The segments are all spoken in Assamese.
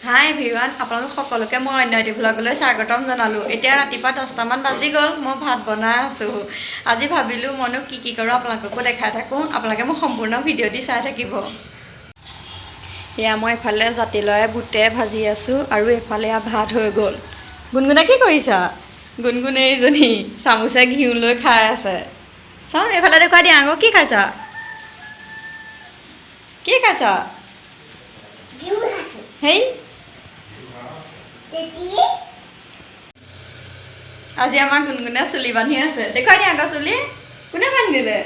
হাই এভৰিৱান, আপোনালোক সকলোকে মই অন্যটি ভ্লগলৈ স্বাগতম জনালোঁ। এতিয়া ৰাতিপুৱা 10টামান বাজি গ'ল, মই ভাত বনাই আছোঁ। আজি ভাবিলোঁ মইনো কি কৰোঁ আপোনালোককো দেখাই থাকোঁ, আপোনালোকে মোক সম্পূৰ্ণ ভিডিঅ'টি চাই থাকিব। এয়া মই এফালে জাতিলাওৱে বুটে ভাজি আছোঁ আৰু এফালে ভাত হৈ গ'ল। গুণগুণে কি কৰিছা? গুণগুণে এইজনী চামুচে ঘিউ লৈ খাই আছে। চাওঁ এইফালে দেখুৱাই দিয়া আকৌ, কি খাইছা? কি খাইছা? হেই আজি আমাৰ গুণগুণে চুলি বান্ধি আছে, দেখুৱাই দিয়া আকৌ চুলি। কোনে বান্ধি দিলে?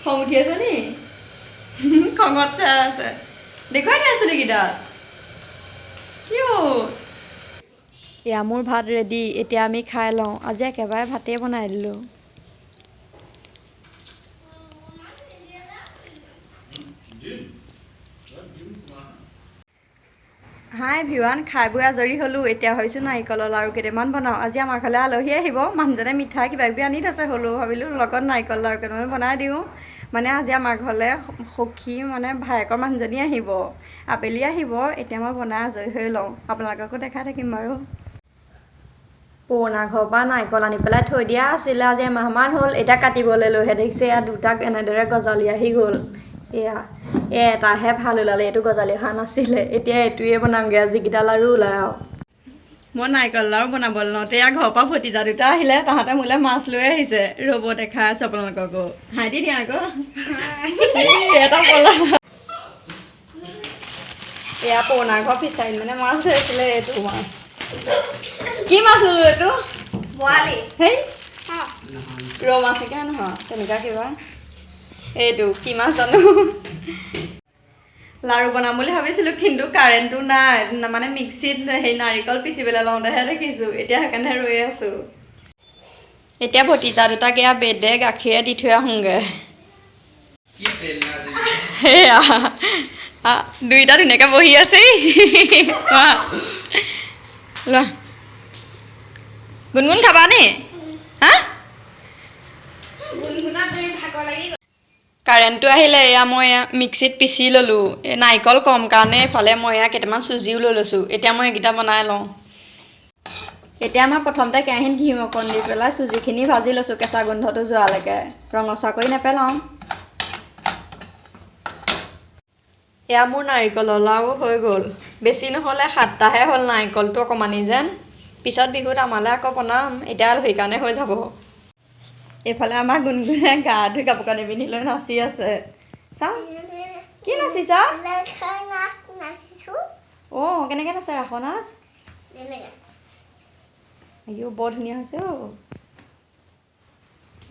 খং উঠি আছে নি? খঙত চাই আছে, দেখুৱাই দিয়া চুলিকেইটা। কিয়? এয়া মোৰ ভাত ৰেডি, এতিয়া আমি খাই লওঁ। আজি একেবাৰে ভাতেই বনাই দিলোঁ। হাই এভৰিৱান, খাই বৈ আজৰি হ'লোঁ। এতিয়া ভাবিছোঁ নাৰিকলৰ লাৰু কেইটামান বনাওঁ। আজি আমাৰ ঘৰলৈ আলহী আহিব, মানুহজনে মিঠাই কিবাকিবি আনি থৈছে, হ'লেও ভাবিলোঁ লগত নাৰিকল লাৰু কেইটামান বনাই দিওঁ। মানে আজি আমাৰ ঘৰলৈ সখী ভায়েকৰ মানুহজনী আহিব, আবেলি আহিব। এতিয়া মই বনাই আজৰি হৈ লওঁ, আপোনালোককো দেখাই থাকিম বাৰু। পুৰণা ঘৰৰ পৰা নাৰিকল আনি পেলাই থৈ দিয়া আছিলে, আজি এমাহমান হ'ল। এতিয়া কাটিবলৈ লৈহে দেখিছে এয়া দুটাক এনেদৰে গজালি আহি গ'ল। এটাহে ভাল ওলালে, এইটো গজালি অহা নাছিলে। এতিয়া এইটোৱে বনামগৈ, যিকেইটা লাৰু ওলাই আৰু। মই নাৰিকল লাৰু বনাবলৈ লওঁতে এয়া ঘৰৰ পৰা ভতিজা দুটা আহিলে, তাহাঁতে মোলৈ মাছ লৈ আহিছে। ৰ'ব দেখাই আছোঁ আপোনালোককো, হাঁহি দিয়া আকৌ। এটা পলা এয়া পুৰণা ঘৰ ফিচাৰীত মাছ ধৰিছিলে, এইটো মাছ। কি মাছ ল'লো এইটো? বৰালি। হেই ৰৌ মাছ নেকি? নহয় তেনেকুৱা কিবা। এইটো কি মাছ জানো। লাৰু বনাম বুলি ভাবিছিলোঁ, কিন্তু কাৰেণ্টটো নাই। মানে মিক্সিত সেই নাৰিকল পিচিবলৈ লওঁতেহে দেখিছোঁ, এতিয়া সেইকাৰণে ৰৈ আছোঁ। এতিয়া ভতিজা দুটাক এয়া ব্ৰেডে গাখীৰে দি থৈ আহোঁগৈ। সেয়া দুইটা ধুনীয়াকৈ বহি আছেই। লোৱা গুণগুণ, খাবা নি? হা? কাৰেণ্টটো আহিলে, এয়া মই মিক্সিত পিচি ল'লোঁ। এই নাৰিকল কম কাৰণে এইফালে মই কেইটামান চুজিও লৈ লৈছোঁ। এতিয়া মই এইকেইটা বনাই লওঁ। এতিয়া মই প্ৰথমতে কেৰাহীত ঘিউ অকণ দি পেলাই চুজিখিনি ভাজি লৈছোঁ, কেঁচা গোন্ধটো যোৱালৈকে। ৰঙচুৱা কৰি নেপেলাওঁ। এয়া মোৰ নাৰিকলৰ লাৰু হৈ গ'ল। বেছি নহ'লে 7টাহে হ'ল, নাৰিকলটো অকণমানি যেন। পিছত বিহুত আমালৈ আকৌ বনাম, এতিয়া সেইকাৰণে হৈ যাব। এইফালে আমাৰ গুণগুণে গা ধুই কাপোৰ কানি পিন্ধি লৈ নাচি আছে। চাওঁ কি নাচিছা? অঁ কেনেকৈ নাচে ৰাস নাচ? আইও বৰ ধুনীয়া হৈছে অ'।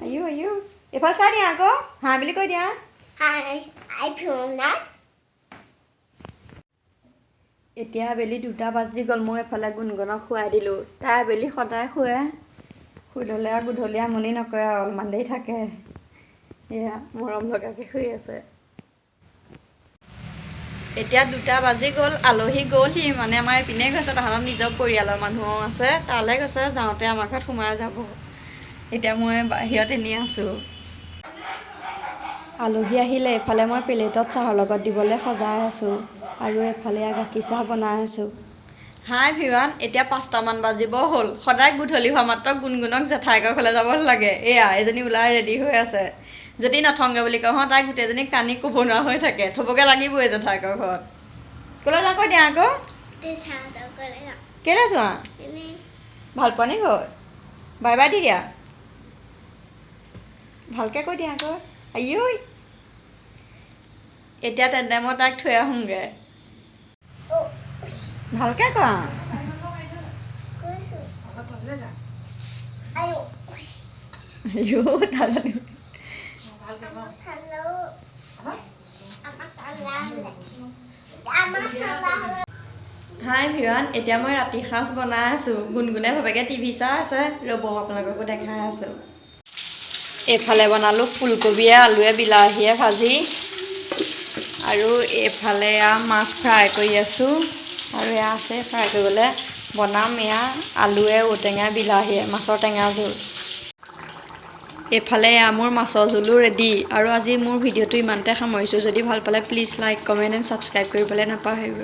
আইও এইফালে চাই দিয়া আকৌ, হাই বুলি কৈ দিয়া। এতিয়া আবেলি 2টা বাজি গ'ল, মই এফালে গুণগুণক শুৱাই দিলোঁ। তাই আবেলি সদায় শুৱে, শুই ল'লে আৰু গধূলি আমনি নকৰে আৰু অলপমান দেৰি থাকে। এয়া মৰম লগাকৈ শুই আছে। এতিয়া 2টা বাজি গ'ল, আলহী গ'লহি। আমাৰ এইপিনে গৈছে, তাহাঁতৰ নিজৰ পৰিয়ালৰ মানুহো আছে, তালৈ গৈছে। যাওঁতে আমাৰ ঘৰত সোমাই যাব। এতিয়া মই বাহিৰত এনেই আছোঁ। আলহী আহিলে, এইফালে মই প্লেটত চাহৰ লগত দিবলৈ সজাই আছোঁ, আৰু এফালে গাখীৰ চাহ বনাই আছোঁ। হাই এভৰিৱান, এতিয়া 5টামান বাজিব হ'ল। সদায় গধূলি হোৱা মাত্ৰ গুণগুণক জেঠাইকৰ ঘৰলৈ যাব লাগে। এয়া এজনী ওলাই ৰেডি হৈ আছে। যদি নথওঁগৈ বুলি কওঁ, তাই গোটেইজনী কানি ক'ব নোৱাৰা হৈ থাকে। থ'বগৈ লাগিবই জেঠাইকৰ ঘৰত। ক'লৈ যাওঁ কৈ দিয়া আকৌ। কেলৈ যোৱা? ভাল পোৱা নি গৈ? বাই বাই দি দিয়া, ভালকৈ কৈ দিয়া আকৌ। আইঐ এতিয়া তেন্তে মই তাইক থৈ আহোঁগৈ। ভালকৈ কোৱা। হাই এভৰিৱান, এতিয়া মই ৰাতি সাঁজ বনাই আছোঁ। গুণগুণে ভাবেকে টিভি চাই আছে। ৰ'ব আপোনালোককো দেখাই আছোঁ। এইফালে বনালোঁ ফুলকবিয়ে আলুৱে বিলাহীয়ে ভাজি, আৰু এইফালে মাছ ফ্ৰাই কৰি আছোঁ। আৰু এয়া আছে ফ্ৰাই কৰিবলৈ বনাম, এয়া আলুৱে ঔটেঙা বিলাহীয়ে মাছৰ টেঙা জোল। এইফালে মোৰ মাছৰ জোলো ৰেডি। আৰু আজি মোৰ ভিডিঅ'টো ইমানতে সামৰিছোঁ। যদি ভাল পালে please like, comment and subscribe কৰিবলৈ নাপাহৰিব।